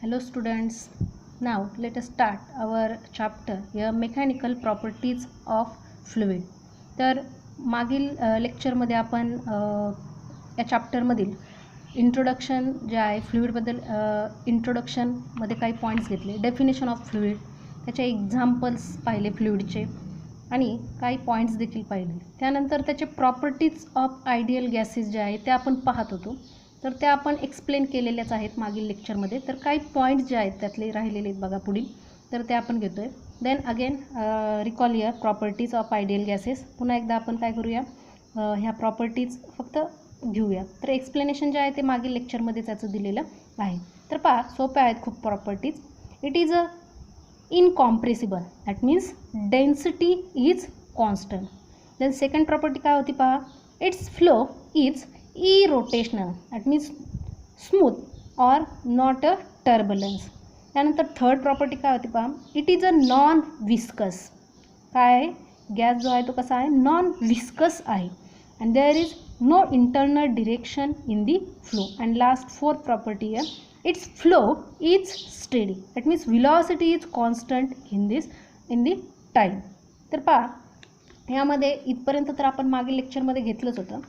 Hello students, now let us start our chapter here mechanical properties of fluid. तर मागील लेक्चरमध्ये आपण या चॅप्टरमधील इंट्रोडक्शन जे आहे फ्लुइडबद्दल इंट्रोडक्शनमध्ये काही पॉईंट्स घेतले, डेफिनेशन ऑफ फ्लुइड, त्याचे एक्झाम्पल्स पाहिले फ्लुइडचे आणि काही पॉईंट्स देखील पाहिले. त्यानंतर त्याचे प्रॉपर्टीज ऑफ आयडियल गॅसेस जे आहे ते आपण पाहत होतो. तर त्या आपण एक्सप्लेन केलेल्याच आहेत मागील लेक्चरमध्ये. तर काही पॉईंट्स जे आहेत त्यातले राहिलेले आहेत बघा पुढील, तर ते आपण घेतो आहे. Then again recall your properties of ideal gases. पुन्हा एकदा आपण काय करूया, ह्या प्रॉपर्टीज फक्त घेऊया. तर एक्सप्लेनेशन जे आहे ते मागील लेक्चरमध्ये त्याचं दिलेलं आहे. तर पहा, सोप्या आहेत खूप properties. It is incompressible, that means density is constant. Then second property काय होती पहा, its flow is irrotational, that means smooth or not a turbulence. त्यानंतर थर्ड प्रॉपर्टी काय होती पहा, it is a non viscous. काय आहे, गॅस जो आहे तो कसा आहे, नॉन विस्कस आहे. And there is no internal direction in the flow. And last fourth property आहे, its flow is steady, that means velocity is constant in the time. तर पहा, यामध्ये इथपर्यंत तर आपण मागील लेक्चरमध्ये घेतलंच होतं.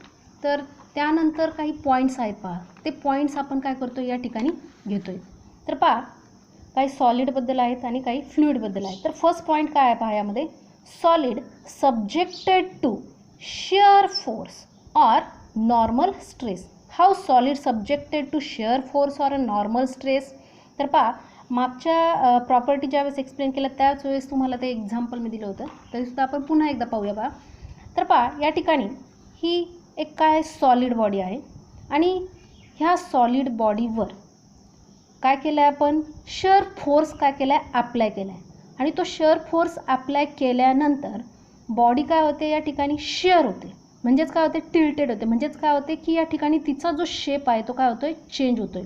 तर त्यानंतर काही पॉईंट्स आहेत पहा, ते पॉईंट्स आपण काय करतो या ठिकाणी घेतो आहे. तर पहा, काही सॉलिडबद्दल आहेत आणि काही फ्लुइडबद्दल आहेत. तर फर्स्ट पॉईंट काय आहे पहा यामध्ये, solid subjected to shear force or normal stress. How solid subjected to shear force or a normal stress. तर पहा, मागच्या प्रॉपर्टी ज्यावेळेस एक्सप्लेन केलं त्याच वेळेस तुम्हाला ते एक्झाम्पल मी दिलं होतं, तरीसुद्धा आपण पुन्हा एकदा पाहूया पहा. तर पहा, या ठिकाणी ही एक काय सॉलिड बॉडी आहे आणि ह्या सॉलिड बॉडीवर काय केलं आहे आपण, शिअर फोर्स काय केला आहे, अप्लाय केला आहे. आणि तो शिअर फोर्स अप्लाय केल्यानंतर बॉडी काय होते, या ठिकाणी शिअर होते, म्हणजेच काय होते, टिल्टेड होते. म्हणजेच काय होते की या ठिकाणी तिचा जो शेप आहे तो काय होतोय, चेंज होतोय.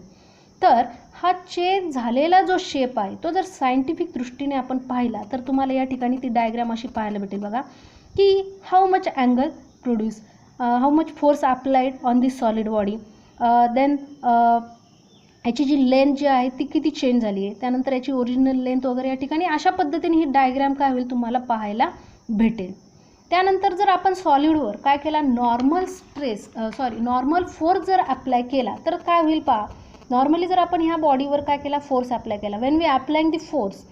तर हा चेंज झालेला जो शेप आहे तो जर सायंटिफिक दृष्टीने आपण पाहिला तर तुम्हाला या ठिकाणी ती डायग्राम अशी पाहायला भेटेल बघा, की how much angle produce, how much force applied on this solid body. Then याची जी लेंथ जी आहे ती किती चेंज झाली आहे, त्यानंतर याची ओरिजिनल लेंथ वगैरे या ठिकाणी अशा पद्धतीने ही डायग्राम काय होईल तुम्हाला पाहायला भेटेल. त्यानंतर जर आपण सॉलिडवर काय केला, नॉर्मल फोर्स जर अप्लाय केला तर काय होईल पहा. नॉर्मली जर आपण ह्या बॉडीवर काय केला, फोर्स अप्लाय केला, when we applying the force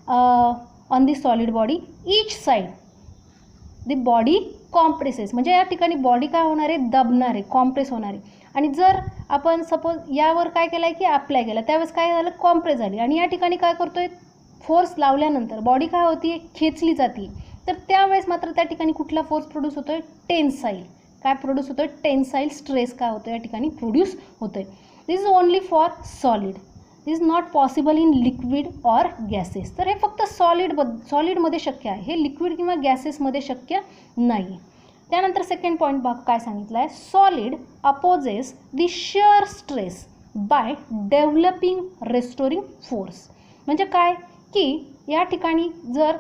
on the solid body, each side the body compresses. म्हणजे या ठिकाणी बॉडी काय होणार आहे, दबणार आहे, कॉम्प्रेस होणार आहे. आणि जर आपण सपोज यावर काय केलं आहे की अप्लाय केला, त्यावेळेस काय झालं, कॉम्प्रेस झाली. आणि या ठिकाणी काय करतोय, फोर्स लावल्यानंतर बॉडी काय होती, खेचली जाते. तर त्यावेळेस मात्र त्या ठिकाणी कुठला फोर्स प्रोड्यूस होतोय, टेन्साईल. काय प्रोड्यूस होतोय, टेन्साईल स्ट्रेस काय होतो या ठिकाणी प्रोड्यूस होतोय. This is only for solid, this is not possible in liquid or gases. तर हे फक्त सॉलिडमध्ये शक्य आहे, हे लिक्विड किंवा गॅसेसमध्ये शक्य नाही. त्यानंतर सेकंड पॉईंट बघ काय सांगितलं आहे, solid opposes the shear stress by developing restoring force. म्हणजे काय की या ठिकाणी जर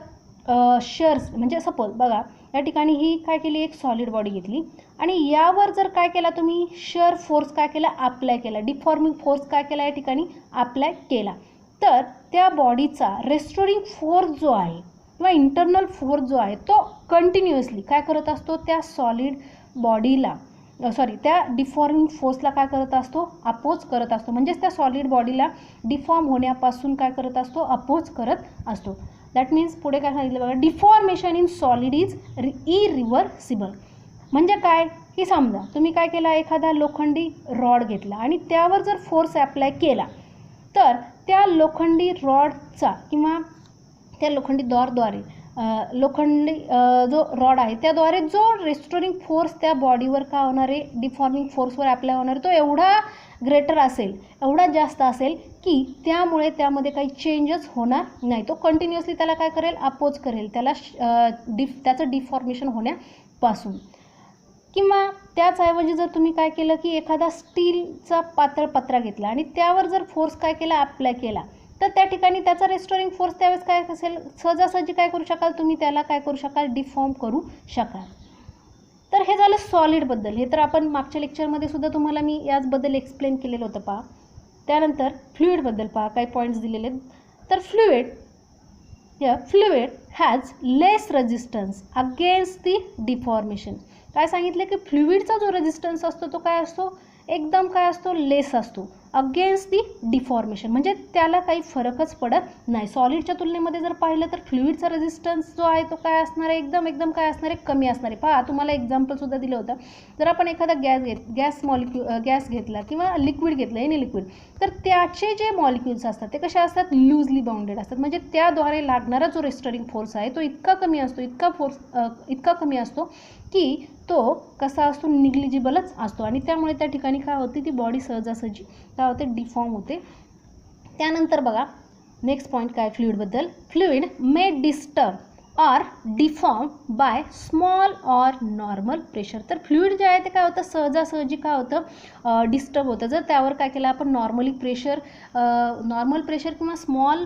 शिअर्स म्हणजे सपोज बघा, या ठिकाणी ही काय केली, एक सॉलिड बॉडी घेतली आणि यावर जर काय केला तुम्ही, शिअर फोर्स काय केला, अप्लाय केला, डिफॉर्मिंग फोर्स काय केला या ठिकाणी अप्लाय केला. तर त्या बॉडीचा रेस्टोरिंग फोर्स जो आहे किंवा इंटरनल फोर्स जो आहे तो कंटिन्युअसली काय करत असतो, त्या सॉलिड बॉडीला त्या डिफॉर्मिंग फोर्सला काय करत असतो, अपोज करत असतो. म्हणजेच त्या सॉलिड बॉडीला डिफॉर्म होण्यापासून काय करत असतो, अपोज करत असतो. दॅट मीन्स पुढे काय सांगितलं बघा, deformation in solid is irreversible. म्हणजे काय की समजा तुम्ही काय केला, एखादा लोखंडी रॉड घेतला आणि त्यावर जर फोर्स अप्लाय केला तर त्या लोखंडी रॉडचा किंवा त्या लोखंडी दोरद्वारे लोखंडी जो रॉड आहे त्याद्वारे जो रेस्टोरिंग फोर्स त्या बॉडीवर का होणार आहे, डिफॉर्मिंग फोर्सवर अप्लाय होणार, तो एवढा ग्रेटर असेल, एवढा जास्त असेल की त्यामुळे त्यामध्ये काही चेंजेस होणार नाही. तो कंटिन्युअसली त्याला काय करेल, अपोज करेल त्याला त्याचं डिफॉर्मेशन होण्यापासून. किंवा त्याचऐवजी जर तुम्ही काय केलं की एखादा स्टीलचा पातळ पत्रा घेतला आणि त्यावर जर फोर्स काय केला, अप्लाय केला, तर त्या ठिकाणी त्याचा रेस्टोरिंग फोर्स त्यावेळेस काय असेल, सहजासहजी काय करू शकाल तुम्ही, त्याला काय करू शकाल, डिफॉर्म करू शकाल. तर हे झालं सॉलिडबद्दल. हे तर आपण मागच्या लेक्चरमध्ये सुद्धा तुम्हाला मी याचबद्दल एक्सप्लेन केलेलं होतं पहा. त्यानंतर फ्लुइडबद्दल पहा, काही पॉईंट्स दिलेले आहेत. तर fluid has less resistance against the deformation. काय सांगितलं की फ्लुइडचा जो रेजिस्टन्स असतो तो काय असतो, एकदम काय असतो, लेस असतो अगेन्स्ट दी डिफॉर्मेशन, म्हणजे त्याला काही फरकच पडत नाही. सॉलिडच्या तुलनेमध्ये जर पाहिलं तर फ्लुइडचा रेजिस्टन्स जो आहे तो काय असणार आहे, एकदम काय असणार आहे, कमी असणार आहे. पहा, तुम्हाला एक्झाम्पलसुद्धा दिलं होतं. जर आपण एखादा गॅस घेतला किंवा लिक्विड घेतलं, एनी लिक्विड, तर त्याचे जे मॉलिक्युल्स असतात ते कसे असतात, लूजली बाउंडेड असतात. म्हणजे त्याद्वारे लागणारा जो रेस्टरिंग फोर्स आहे तो इतका कमी असतो, इतका कमी असतो की तो कसा असतो, निग्लिजिबलच असतो. आणि त्यामुळे त्या ठिकाणी काय होते, ती बॉडी सहजासहजी काय होते, डिफॉर्म होते. त्यानंतर बघा नेक्स्ट पॉईंट काय फ्लुइडबद्दल, fluid may disturb or deform by small or normal pressure. तर फ्लुइड जे आहे ते काय होतं, सहजासहजी काय होतं, डिस्टर्ब होतं. जर त्यावर काय केलं आपण, नॉर्मल प्रेशर किंवा स्मॉल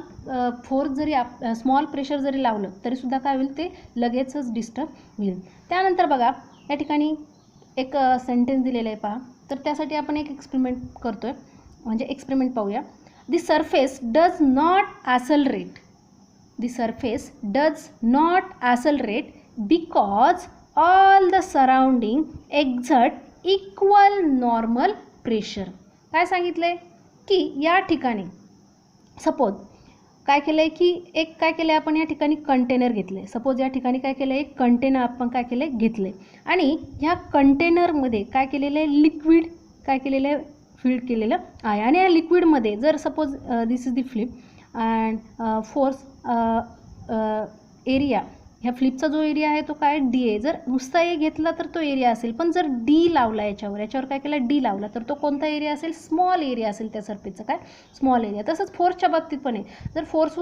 प्रेशर जरी लावलं तरीसुद्धा काय होईल, ते लगेचच डिस्टर्ब होईल. त्यानंतर बघा या ठिकाणी एक सेंटेन्स दिलेलं आहे पहा. तर त्यासाठी आपण एक एक्सपेरिमेंट करतोय, म्हणजे एक्सपेरिमेंट पाहूया. The surface does not accelerate because all the surrounding exert equal normal pressure. काय सांगितलंय की या ठिकाणी सपोज काय केलं आहे की आपण या ठिकाणी कंटेनर घेतले. सपोज या ठिकाणी काय केलं आहे, एक कंटेनर आपण काय केलं आहे, घेतलं आहे. आणि ह्या कंटेनरमध्ये काय केलेलं आहे, लिक्विड काय केलेलं आहे, फिल्ड केलेलं आहे. आणि या लिक्विडमध्ये जर suppose this is the flip and force area, ह्या फ्लिपचा जो एरिया आहे तो काय, डी आहे. जर नुसता ए घेतला तर तो एरिया असेल, पण जर डी लावला याच्यावर काय केला, डी लावला, तर तो कोणता एरिया असेल, स्मॉल एरिया असेल त्या सरफेसचा, काय, स्मॉल एरिया. तसंच फोर्सच्या बाबतीत पण आहे. जर फोर्स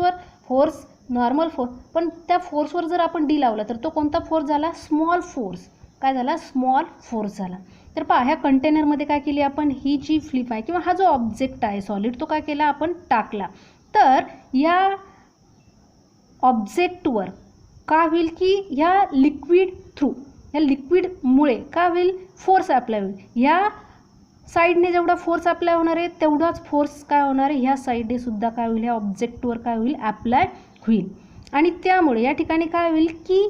नॉर्मल फोर्स, पण त्या फोर्सवर जर आपण डी लावला तर तो कोणता फोर्स झाला, स्मॉल फोर्स. काय झाला, स्मॉल फोर्स झाला. तर पहा, ह्या कंटेनरमध्ये काय केली आपण, ही जी फ्लिप आहे किंवा हा जो ऑब्जेक्ट आहे सॉलिड, तो काय केला आपण, टाकला. तर या ऑब्जेक्टवर काय होईल की या लिक्विडमुळे काय होईल, फोर्स अप्लाय होईल. ह्या साईडने जेवढा फोर्स अप्लाय होणार आहे तेवढाच फोर्स काय होणार आहे, ह्या साईडने सुद्धा काय होईल, ह्या ऑब्जेक्टवर काय होईल, अप्लाय होईल. आणि त्यामुळे या ठिकाणी काय होईल की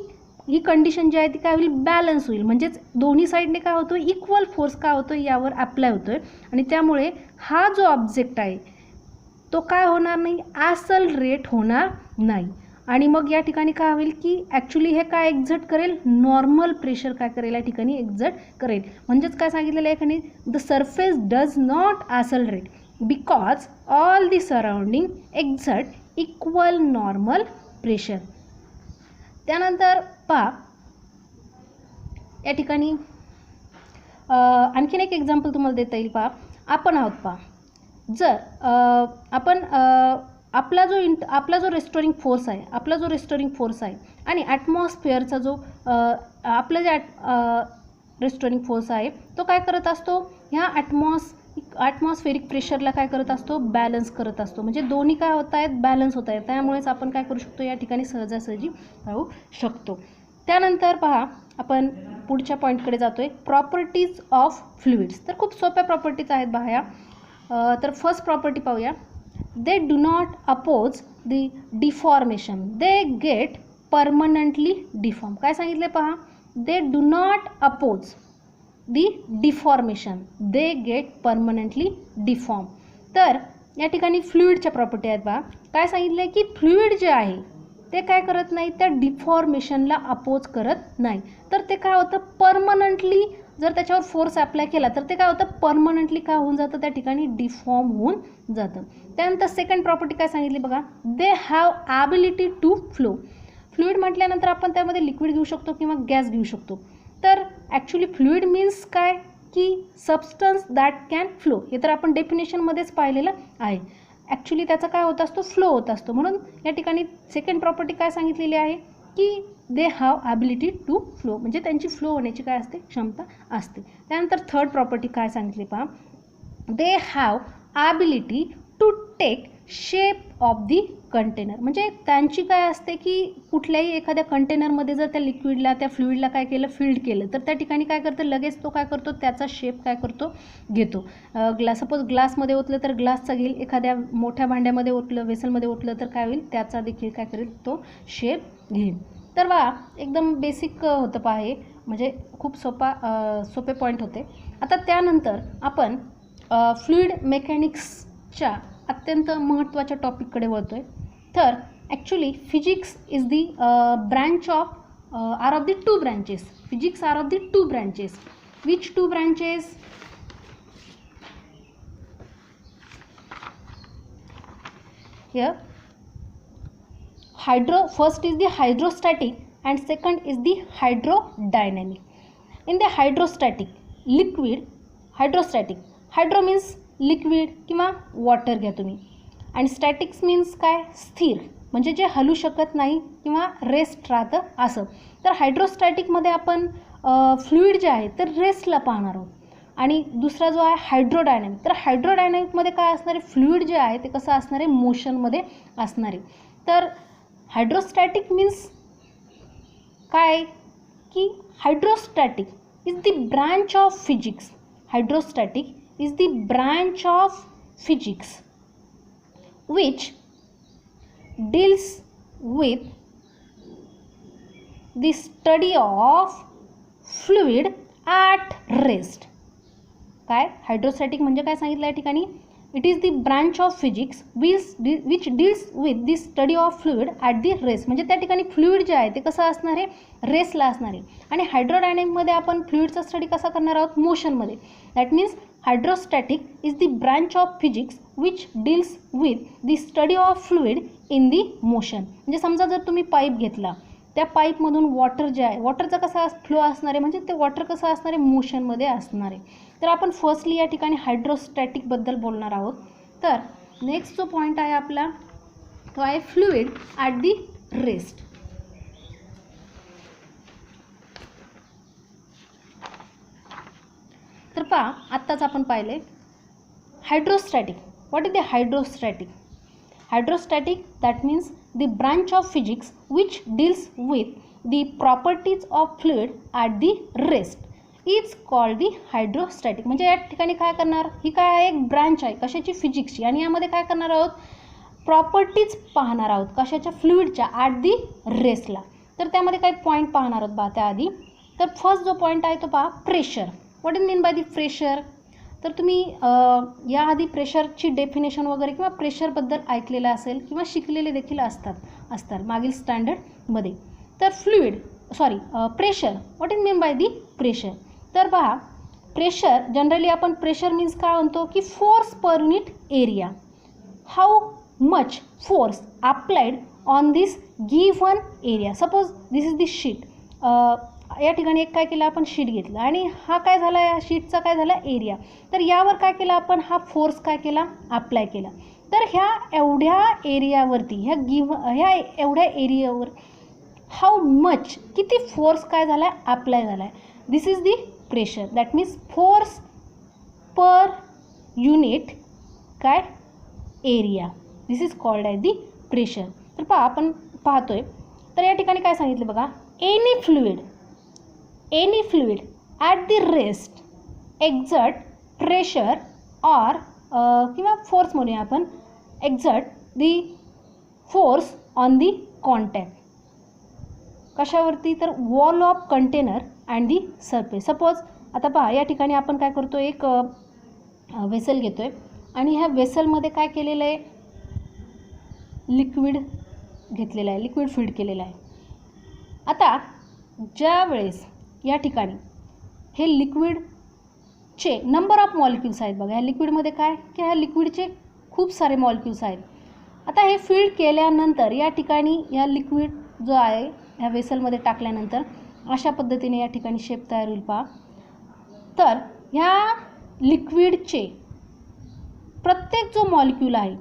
ही कंडिशन जी आहे ती काय होईल, बॅलन्स होईल. म्हणजेच दोन्ही साईडने काय होतो, इक्वल फोर्स काय होतो, यावर अप्लाय होतोय. आणि त्यामुळे हा जो ऑब्जेक्ट आहे तो काय होणार नाही, ॲसलरेट होणार नाही. आणि मग या ठिकाणी काय होईल की ॲक्च्युली हे काय एक्झर्ट करेल, नॉर्मल प्रेशर काय करेल, या ठिकाणी एक्झर्ट करेल. म्हणजेच काय सांगितलेलं आहे एखादी, the surface does not accelerate because all the surrounding exert equal normal pressure. त्यानंतर पहा या ठिकाणी आणखीन एक एक्झाम्पल तुम्हाला देता येईल. पहा, आपण आहोत, पहा, जर आपण आपला जो रेस्टोरिंग फोर्स आहे आणि ॲटमॉस्फिअरचा जो आपलं जे रेस्टोरिंग फोर्स आहे तो काय करत असतो, ह्या ॲटमॉस्फेरिक प्रेशरला काय करत असतो, बॅलन्स करत असतो. म्हणजे दोन्ही काय होत आहेत, बॅलन्स होत आहेत. त्यामुळेच आपण काय करू शकतो, या ठिकाणी सहजासहजी राहू शकतो. त्यानंतर पहा, आपण पुढच्या पॉईंटकडे जातो आहे, प्रॉपर्टीज ऑफ फ्लुइड्स. तर खूप सोप्या प्रॉपर्टीज आहेत बाह्या. तर फर्स्ट प्रॉपर्टी पाहूया, they do not oppose the deformation, they get permanently deform. काय सांगितले पहा, they do not oppose the deformation, they get permanently deform. तर या ठिकाणी फ्लुइडच्या प्रॉपर्टी आहेत पहा. काय सांगितलं की फ्लुइड जे आहे ते काय करत नाही, त्या डिफॉर्मेशनला अपोज करत नाही. तर ते काय होतं, परमनंटली जर त्याच्यावर फोर्स अप्लाय केला तर ते काय होतं, परमनंटली काय होऊन जातं, त्या ठिकाणी डिफॉर्म होऊन जातं. त्यानंतर सेकंड प्रॉपर्टी काय सांगितली बघा, they have ability to flow. Fluid म्हटल्यानंतर आपण त्यामध्ये लिक्विड घेऊ शकतो किंवा गॅस घेऊ शकतो. तर ॲक्च्युली फ्लुइड मीन्स काय की सबस्टन्स दॅट कॅन फ्लो. हे तर आपण डेफिनेशनमध्येच पाहिलेलं आहे. ॲक्च्युली त्याचा काय होत असतो, फ्लो होत असतो. म्हणून या ठिकाणी सेकंड प्रॉपर्टी काय सांगितलेली आहे की they have ability to flow, म्हणजे त्यांची फ्लो होण्याची काय असते, क्षमता असते. त्यानंतर थर्ड प्रॉपर्टी काय सांगितली पहा, they have ability to take shape of the container. म्हणजे त्यांची काय असते की कुठल्याही एखाद्या कंटेनरमध्ये जर त्या लिक्विडला त्या फ्लुइडला काय केलं फिल्ड केलं तर त्या ठिकाणी काय करतं लगेच तो काय करतो त्याचा शेप काय करतो घेतो. सपोज ग्लासमध्ये ओतलं तर ग्लासचा घेईल, एखाद्या मोठ्या भांड्यामध्ये ओतलं वेसलमध्ये ओतलं तर काय होईल त्याचा देखील काय करेल तो शेप घेईल. तर बघा एकदम बेसिक होतं पहा हे, म्हणजे खूप सोपे पॉईंट होते. आता त्यानंतर आपण फ्लुइड मेकॅनिक्सच्या अत्यंत महत्त्वाच्या टॉपिककडे वळतोय. तर actually physics is the branch of are of the two branches. Physics are of the two branches. Which two branches? Here first is the hydrostatic and second is the hydrodynamic. In the hydrostatic liquid, hydro means liquid किंवा water घ्या तुम्ही, आणि statics means काय स्थिर, म्हणजे जे हलू शकत नाही किंवा रेस्ट राहतं असं. तर हायड्रोस्टॅटिकमध्ये आपण फ्लुइड जे आहे तर रेस्टला पाहणार आहोत. आणि दुसरा जो आहे हायड्रोडायनॅमिक, तर हायड्रोडायनॅमिकमध्ये काय असणार आहे फ्लुइड जे आहे ते कसं असणार आहे मोशनमध्ये असणार आहे. तर हायड्रोस्टॅटिक मीन्स काय की hydrostatic is the branch of physics. Hydrostatic is the branch of physics which deals with the study of fluid at rest. काय हायड्रोस्टॅटिक म्हणजे काय सांगितलं या ठिकाणी? It is the branch of physics which deals with the study of fluid at the rest. म्हणजे त्या ठिकाणी fluid जे आहे ते कसं असणार आहे रेस्टला असणार आहे. आणि हायड्रोडायनॅमिकमध्ये आपण फ्लुइडचा स्टडी कसा करणार आहोत मोशनमध्ये. That means hydrostatic is the branch of physics which deals with the study of fluid in the motion. म्हणजे समजा जर तुम्ही पाईप घेतला, त्या पाईपमधून वॉटर जे आहे वॉटरचा कसा फ्लो असणार आहे म्हणजे ते वॉटर कसं असणार आहे मोशनमध्ये असणार आहे. तर आपण फर्स्टली या ठिकाणी हायड्रोस्टॅटिकबद्दल बोलणार आहोत. तर नेक्स्ट जो पॉईंट आहे आपला तो आहे फ्लुइड ॲट दी रेस्ट. तर पहा आत्ताच आपण पाहिले hydrostatic. What is the hydrostatic? Hydrostatic, that means the branch of physics which deals with the properties of fluid at the rest is called the hydrostatic. म्हणजे या ठिकाणी काय करणार, ही काय आहे एक ब्रांच आहे कशाची फिजिक्सची, आणि यामध्ये काय करणार आहोत प्रॉपर्टीज पाहणार आहोत कशाच्या फ्लुइडच्या ॲट दी रेस्टला. तर त्यामध्ये काही पॉईंट पाहणार आहोत बा त्याआधी. तर फर्स्ट जो पॉईंट आहे तो पहा pressure. What is mean by the pressure? तर तुम्ही याआधी प्रेशरची डेफिनेशन वगैरे किंवा प्रेशरबद्दल ऐकलेलं असेल किंवा शिकलेले देखील असतात मागील स्टँडर्डमध्ये. तर pressure, what is mean by the pressure? तर पहा प्रेशर जनरली आपण प्रेशर मीन्स काय म्हणतो की force per unit area. How much force applied on this given area. Suppose this is the sheet. या ठिकाणी एक काय केलं आपण शीट घेतलं आणि हा काय झाला या शीटचा काय झाला एरिया. तर यावर काय केलं आपण हा फोर्स काय केला अप्लाय केला. तर ह्या एवढ्या एरियावरती ह्या एवढ्या एरियावर हाऊ मच किती फोर्स काय झाला आहे अप्लाय झाला आहे. This is the pressure. That means force per unit काय area. This is called as the pressure. तर पहा आपण पाहतोय तर या ठिकाणी काय सांगितलं बघा any fluid at the rest exert pressure or किंवा फोर्स म्हणूया आपण exert the force on the contact. कशावरती? तर wall of container and the surface. Suppose आता पहा या ठिकाणी आपण काय करतो एक वेसल घेतो आहे आणि ह्या वेसलमध्ये काय केलेलं आहे लिक्विड घेतलेलं आहे, लिक्विड फीड केलेलं आहे. आता ज्या वेळेस या ठिकाणी हे लिक्विडचे नंबर ऑफ मॉलिक्युल्स आहेत बघा. ह्या लिक्विडमध्ये काय की ह्या लिक्विडचे खूप सारे मॉलिक्युल्स आहेत. आता हे फील्ड केल्यानंतर या ठिकाणी या लिक्विड जो आहे ह्या वेसलमध्ये टाकल्यानंतर अशा पद्धतीने या ठिकाणी शेप तयार होईल पहा. तर ह्या लिक्विडचे प्रत्येक जो मॉलिक्यूल आहे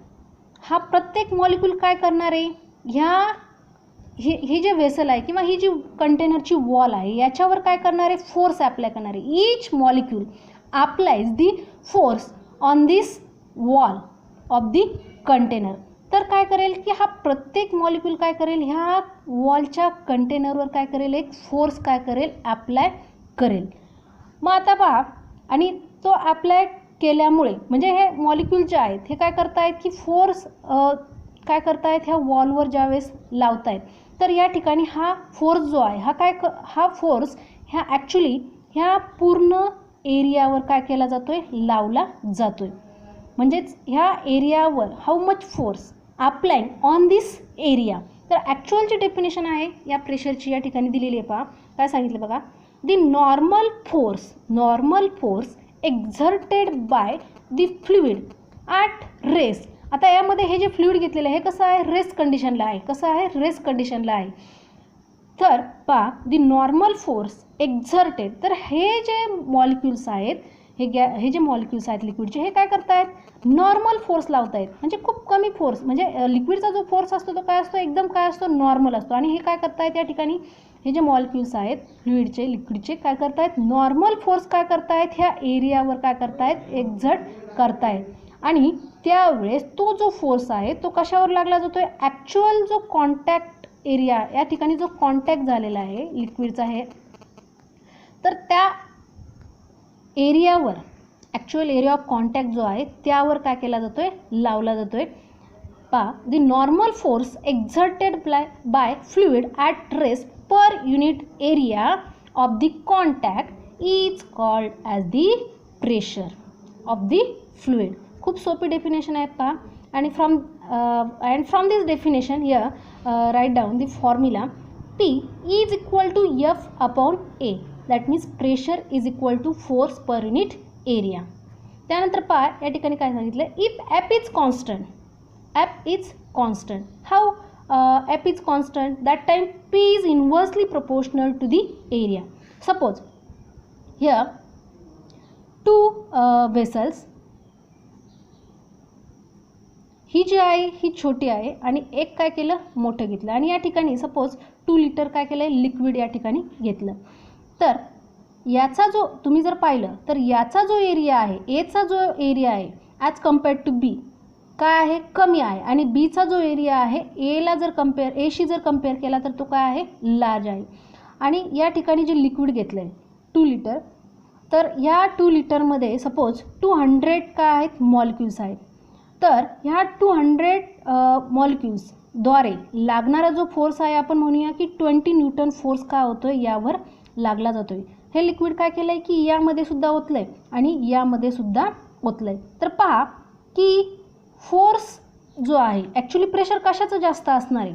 हा प्रत्येक मॉलिक्यूल काय करणार आहे हे जे वेसल आहे किंवा ही जी कंटेनरची वॉल आहे याच्यावर काय करणार आहे फोर्स अप्लाय करणार आहे. Each molecule applies the force on this wall of the container. तर काय करेल की हा प्रत्येक मॉलिक्यूल काय करेल, ह्या वॉलच्या कंटेनरवर काय करेल, एक फोर्स काय करेल, अप्लाय करेल. मग आता पहा, आणि तो अप्लाय केल्यामुळे म्हणजे हे मॉलिक्यूल जे आहेत हे काय करतायत की फोर्स काय करतायत, ह्या वॉलवर ज्यावेळेस लावतायत तर या ठिकाणी हा फोर्स जो आहे हा फोर्स ह्या ॲक्च्युली ह्या पूर्ण एरियावर काय केला जातोय, लावला जातोय. म्हणजेच ह्या एरियावर how much force applying on this area. तर ॲक्च्युअलची डेफिनेशन आहे या प्रेशरची या ठिकाणी दिलेली आहे. पहा काय सांगितलं बघा, the normal force exerted by the fluid at rest. आता यामध्ये हे जे फ्लुइड घेतलेलं आहे हे कसं आहे, रेस्ट कंडिशनला आहे. कसं आहे, रेस्ट कंडिशनला आहे. तर पहा, द नॉर्मल फोर्स एक्झर्टेड, तर हे जे मॉलिक्यूल्स आहेत हे जे मॉलिक्यूल्स आहेत लिक्विडचे, हे काय करतायत, नॉर्मल फोर्स लावतायत. म्हणजे खूप कमी फोर्स, म्हणजे लिक्विडचा जो फोर्स असतो तो काय असतो, एकदम काय असतो, नॉर्मल असतो. आणि हे काय करतायत या ठिकाणी, हे जे मॉलिक्यूल्स आहेत फ्लुइडचे लिक्विडचे काय करतायत, नॉर्मल फोर्स काय करतायत, ह्या एरियावर काय करतायत, एक्झर्ट करतायत. आणि त्यावेळेस तो जो फोर्स आहे तो कशावर लागला जातोय, ॲक्च्युअल जो कॉन्टॅक्ट एरिया या ठिकाणी जो कॉन्टॅक्ट झालेला आहे लिक्विडचा आहे, तर त्या एरियावर ॲक्च्युअल एरिया ऑफ कॉन्टॅक्ट जो आहे त्यावर काय केला जातोय, लावला जातोय. पहा, the normal force exerted by fluid at rest per unit area of the contact is called as the pressure of the fluid. खूप सोपी डेफिनेशन आहे पहा. आणि from this definition here write down the formula P is equal to F upon A. That means pressure is equal to force per unit area. त्यानंतर पहा या ठिकाणी काय सांगितलं, if F is constant, how F is constant, that time P is inversely proportional to the area. Suppose here two vessels, ही जी आहे ही छोटी आहे आणि एक काय केलं, मोठं घेतलं. आणि या ठिकाणी सपोज 2 लिटर काय केलं, लिक्विड या ठिकाणी घेतलं. तर याचा जो तुम्ही जर पाहिलं तर याचा जो एरिया आहे, एचा जो एरिया आहे ॲज कम्पेअर्ड टू बी काय आहे, कमी आहे. आणि बीचा जो एरिया आहे एला जर एशी जर कम्पेअर केला तर तो काय आहे, लार्ज आहे. आणि या ठिकाणी जे लिक्विड घेतलं आहे 2 लिटर, तर ह्या 2 लिटरमध्ये सपोज 200 काय आहेत, मॉलिक्यूल्स आहेत. तर ह्या 200 मॉलिक्यूल्सद्वारे लागणारा जो फोर्स आहे आपण म्हणूया की 20 न्यूटन फोर्स काय होतो आहे, यावर लागला जातो आहे. हे लिक्विड काय केलं आहे की यामध्ये सुद्धा ओतलं आहे आणि यामध्ये सुद्धा ओतलं आहे. तर पहा की फोर्स जो आहे ॲक्च्युली प्रेशर कशाचं जास्त असणार आहे,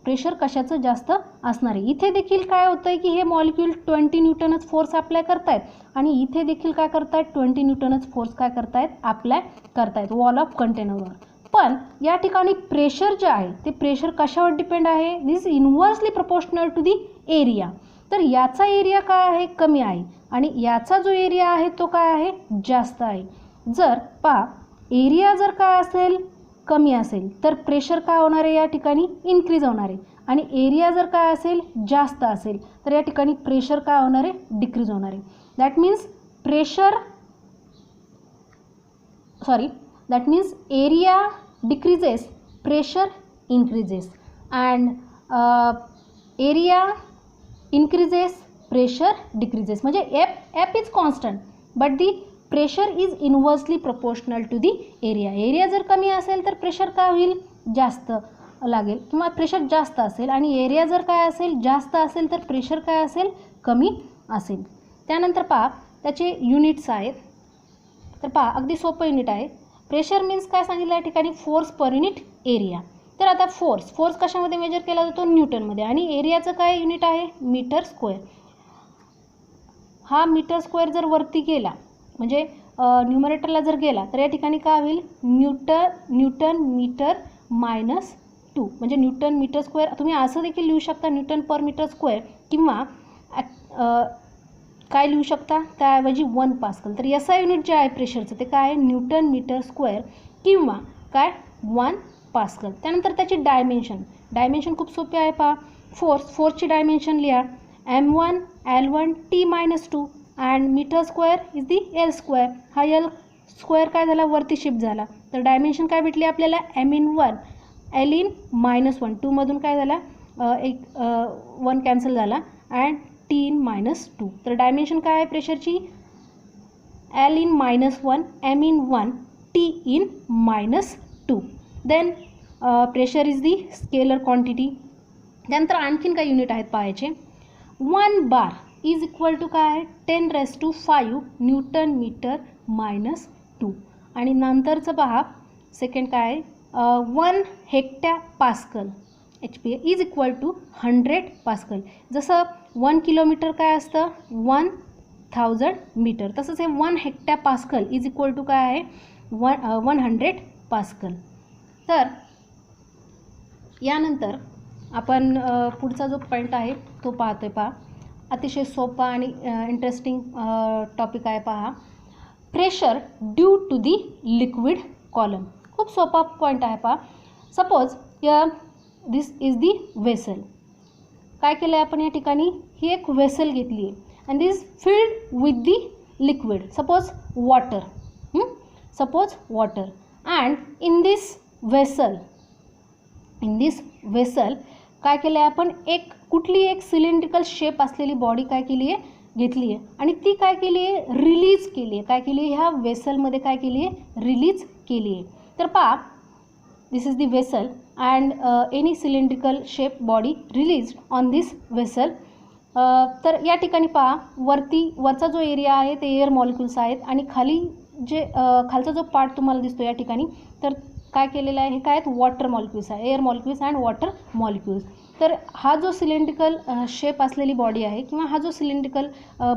प्रेशर कशाचं जास्त असणार आहे. इथे देखील काय होतं आहे की हे मॉलिक्यूल 20 न्यूटनच फोर्स अप्लाय करतायत आणि इथे देखील काय करतायत, 20 न्यूटनच फोर्स काय करतायत, अप्लाय करतायत वॉल ऑफ कंटेनरवर. पण या ठिकाणी प्रेशर जे आहे ते प्रेशर कशावर डिपेंड आहे, this inversely proportional to the area. तर याचा एरिया काय आहे, कमी आहे आणि याचा जो एरिया आहे तो काय आहे, जास्त आहे. जर पहा एरिया जर काय असेल, कमी असेल तर प्रेशर काय होणार आहे, या ठिकाणी इन्क्रीज होणार आहे. आणि एरिया जर काय असेल, जास्त असेल तर या ठिकाणी प्रेशर काय होणार आहे, डिक्रीज होणार आहे. That means area decreases, pressure increases. And area increases, pressure decreases. म्हणजे F is constant but the pressure is inversely proportional to the area. Area जर कमी असेल तर प्रेशर काय होईल, जास्त लागेल किंवा प्रेशर जास्त असेल. आणि एरिया जर काय असेल, जास्त असेल तर प्रेशर काय असेल, कमी असेल. त्यानंतर पहा त्याचे युनिट्स आहेत. तर पहा अगदी सोपं युनिट आहे. प्रेशर मीन्स काय सांगितलं या ठिकाणी, फोर्स पर युनिट एरिया. तर आता फोर्स कशामध्ये मेजर केला जातो, न्यूटनमध्ये. आणि एरियाचं काय युनिट आहे, मीटर स्क्वेअर. हा मीटर स्क्वेअर जर वरती गेला म्हणजे न्यूमरेटरला जर गेला तर या ठिकाणी काय होईल, न्यूटन मीटर -2 म्हणजे न्यूटन मीटर स्क्वेअर. तुम्ही असं देखील लिहू शकता न्यूटन पर मीटर स्क्वेअर किंवा काय लिहू शकता त्याऐवजी 1 पास्कल. तर SI युनिट जे आहे प्रेशरचं ते काय आहे, न्यूटन मीटर स्क्वेअर किंवा काय 1 पास्कल. त्यानंतर त्याची डायमेन्शन खूप सोपी आहे. पहा फोर्सची डायमेन्शन लिहा, m1 L1 T -2 and metre square is the L square. हा L स्क्वेअर काय झाला, वरती शिफ्ट झाला. तर डायमेन्शन काय भेटली आपल्याला, m/1 l/-1. 2मधून काय झाला, एक 1 कॅन्सल झाला अँड t/-2. तर डायमेन्शन काय आहे प्रेशरची, l/-1 m/1 t/-2. Then pressure is the scalar quantity. त्यानंतर आणखीन काही युनिट आहेत पाहायचे. 1 बार इज इक्वल टू काय आहे, 10⁵ Nm/-2. आणि नंतरचं पहा सेकंड काय आहे, 1 hectopascal HP is equal to 100 pascal. जसं 1 किलोमीटर काय असतं, 1000 मीटर, तसंच हे 1 हेक्टोपास्कल इज इक्वल टू काय आहे, 100 पास्कल. तर यानंतर आपण पुढचा जो पॉईंट आहे तो पाहतोय. पहा अतिशय सोपा आणि इंटरेस्टिंग टॉपिक आहे. पहा pressure due to the liquid column. खूप सोपा पॉईंट आहे. पहा suppose this is the vessel. काय केलं आहे आपण या ठिकाणी, ही एक वेसल घेतली आहे and this filled with the liquid, suppose water, and in this vessel काय केलं आहे आपण, एक कुठली एक सिलेंड्रिकल शेप असलेली बॉडी काय केली आहे, घेतली आहे आणि ती काय केली आहे, रिलीज केली आहे. काय केली आहे, ह्या वेसलमध्ये काय केली आहे, रिलीज केली आहे. तर पहा this is the vessel and any cylindrical shape body released on this vessel. तर या ठिकाणी पहा वरचा जो एरिया आहे ते एअर मॉलिक्युल्स आहेत आणि खाली जे खालचा जो पार्ट तुम्हाला दिसतो या ठिकाणी, तर काय केलेलं आहे, हे काय आहेत, वॉटर मॉलिक्युल्स आहे, air molecules and water molecules. तर हा जो सिलेंड्रिकल शेप असलेली बॉडी आहे किंवा हा जो सिलेंड्रिकल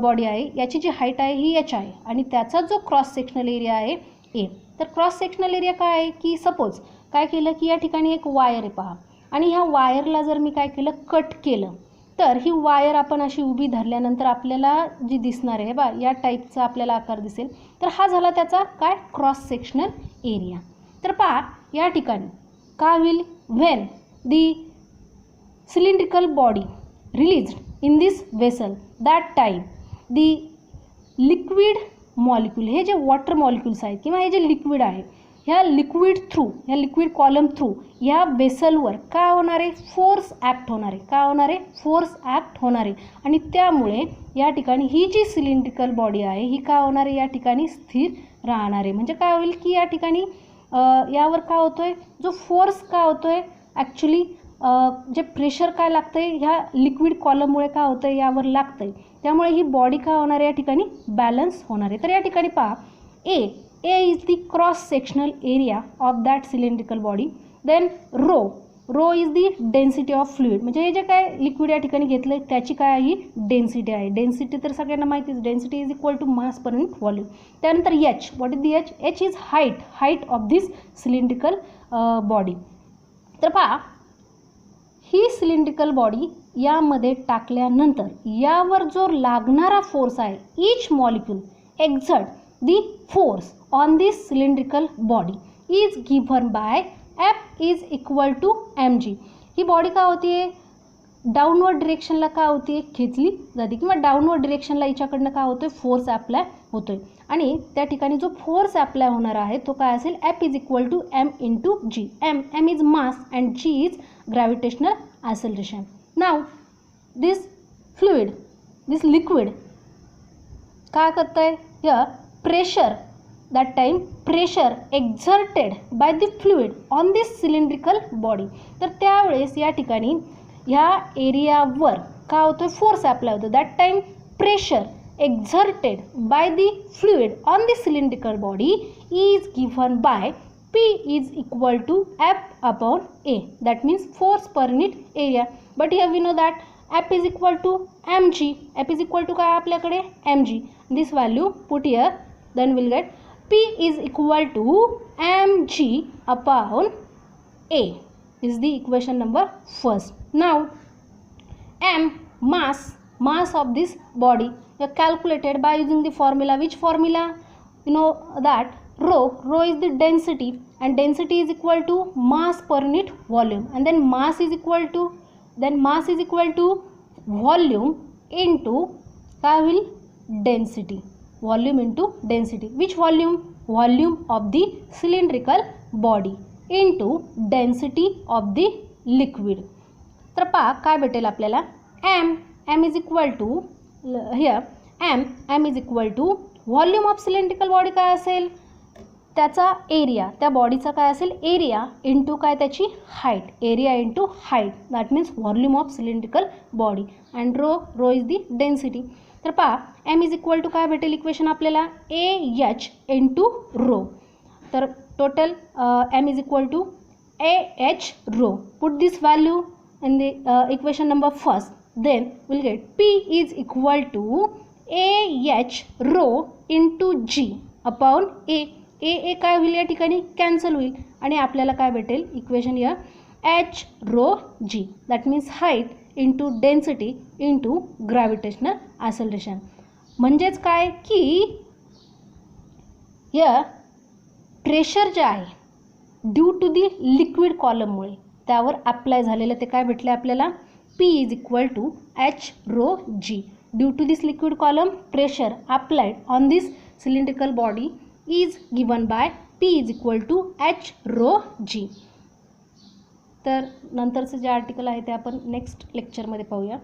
बॉडी आहे याची जी हाईट आहे ही h आहे आणि त्याचा जो क्रॉस सेक्शनल एरिया आहे a. तर क्रॉस सेक्शनल एरिया काय आहे की सपोज काय केलं की या ठिकाणी एक वायर आहे पहा आणि ह्या वायरला जर मी काय केलं, कट केलं, तर ही वायर आपण अशी उभी धरल्यानंतर आपल्याला जी दिसणार आहे बा या टाईपचा आपल्याला आकार दिसेल. तर हा झाला त्याचा काय, क्रॉस सेक्शनल एरिया. तर पहा या ठिकाणी काय होईल, when the cylindrical body released in this vessel, that time the liquid molecule, हे जे वॉटर मॉलिक्युल्स आहेत किंवा हे जे लिक्विड आहे, ह्या लिक्विड कॉलम थ्रू या वेसलवर काय होणार आहे, फोर्स ॲक्ट होणार आहे. काय होणार आहे, फोर्स ॲक्ट होणार आहे आणि त्यामुळे या ठिकाणी ही जी सिलेंड्रिकल बॉडी आहे ही काय होणार आहे, या ठिकाणी स्थिर राहणार आहे. म्हणजे काय होईल की या ठिकाणी यावर काय होतो आहे, जो फोर्स काय होतो आहे, ॲक्च्युली जे प्रेशर काय लागतं आहे ह्या लिक्विड कॉलममुळे काय होतं आहे, यावर लागतं आहे. त्यामुळे ही बॉडी काय होणार आहे, या ठिकाणी बॅलन्स होणार आहे. तर या ठिकाणी पहा A is the cross sectional area of that cylindrical body. Then rho is the density of fluid. म्हणजे हे जे काय लिक्विड या ठिकाणी घेतलं आहे त्याची काय ही डेन्सिटी आहे. डेन्सिटी तर सगळ्यांना माहिती आहे, density is equal to mass per unit volume. त्यानंतर H, what is the H is height of this cylindrical body. तर पहा ही सिलेंड्रिकल बॉडी यामध्ये टाकल्यानंतर यावर जो लागणारा फोर्स आहे, each molecule exert the force on this cylindrical body is given by F is equal to mg. ही body काय होती आहे, डाऊनवर्ड डिरेक्शनला काय होती आहे, खेचली जाते किंवा डाऊनवर्ड डिरेक्शनला हिच्याकडनं काय होतं आहे, फोर्स ॲप्लाय होतो आहे आणि त्या ठिकाणी जो फोर्स ॲप्लाय होणार आहे तो काय असेल, F is equal to m into g. m is mass and g is gravitational acceleration. Now this liquid काय करतं आहे, या pressure exerted by the fluid on this cylindrical body. तर त्यावेळेस या ठिकाणी ह्या एरियावर काय होतं, फोर्स ॲप्लाय होतो. That time pressure exerted by the fluid on the cylindrical body is given by P is equal to F upon A. That means force per unit area. But here we know that F is equal to mg. F is equal to काय आपल्याकडे, mg. This value put here, then we'll get P is equal to mg upon A. This is the equation number first. Now m, mass of this body are calculated by using the formula. Which formula? You know that rho is the density and density is equal to mass per unit volume, and then mass is equal to volume into काय होईल, density. Volume into density. Which volume? Volume of the cylindrical body into density of the liquid. तर पहा काय भेटेल आपल्याला, M is equal to here M is equal to volume of cylindrical body काय असेल, त्याचा एरिया, त्या बॉडीचा काय असेल एरिया इंटू काय त्याची height, area into height, that means volume of cylindrical body, and rho is the density. तर पहा एम इज इक्वल टू काय भेटेल इक्वेशन आपल्याला, ए एच इंटू रो. तर total M is equal to A H rho. Put this value in the equation number first, then will get P is equal to A H rho into G upon A. A काय होईल या ठिकाणी cancel होईल आणि आपल्याला काय भेटेल equation या H rho G, that means height into density into gravitational acceleration. म्हणजेच काय की या प्रेशर जे आहे ड्यू टू दी लिक्विड कॉलममुळे त्यावर अप्लाय झालेलं ते काय भेटलं आपल्याला, P is equal to H rho G. Due to this liquid column pressure applied on this cylindrical body is given by P is equal to H rho G. तर नंतरचं जे आर्टिकल आहे ते आपण नेक्स्ट लेक्चरमध्ये पाहूया.